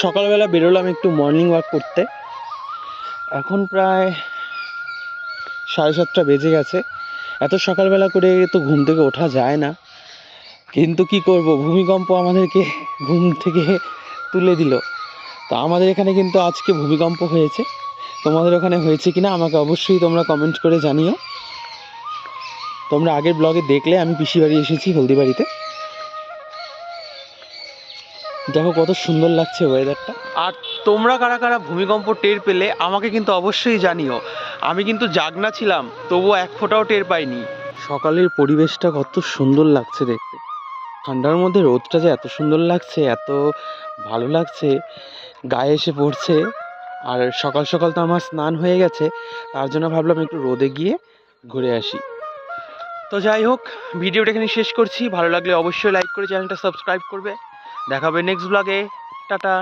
সকালবেলা বেরোলাম একটু মর্নিং ওয়াক করতে। এখন প্রায় 7:30 বেজে গেছে। এত সকালবেলা করে তো ঘুম থেকে ওঠা যায় না, কিন্তু কি করব, ভূমিকম্প আমাদেরকে ঘুম থেকে তুলে দিল। তো আমাদের এখানে কিন্তু আজকে ভূমিকম্প হয়েছে। তোমাদের ওখানে হয়েছে কিনা আমাকে অবশ্যই তোমরা কমেন্ট করে জানিও। তোমরা আগের ব্লগে দেখলে আমি পিসি বাড়ি এসেছি, হলদিবাড়িতে। দেখো কত সুন্দর লাগছে ওয়েদারটা। আর তোমরা কারা কারা ভূমিকম্প টের পেলে আমাকে কিন্তু অবশ্যই জানিও। আমি কিন্তু জাগনা ছিলাম, তবুও এক ফোঁটাও টের পাইনি। সকালের পরিবেশটা কত সুন্দর লাগছে দেখতে। ঠান্ডার মধ্যে রোদটা যে এত সুন্দর লাগছে, এত ভালো লাগছে, গায়ে এসে পড়ছে। আর সকাল সকাল তো আমার স্নান হয়ে গেছে, তার জন্য ভাবলাম একটু রোদে গিয়ে ঘুরে আসি। তো যাই হোক, ভিডিওটা এখানে শেষ করছি। ভালো লাগলে অবশ্যই লাইক করে চ্যানেলটা সাবস্ক্রাইব করবে। দেখা হবে নেক্সট ব্লগে। টাটা।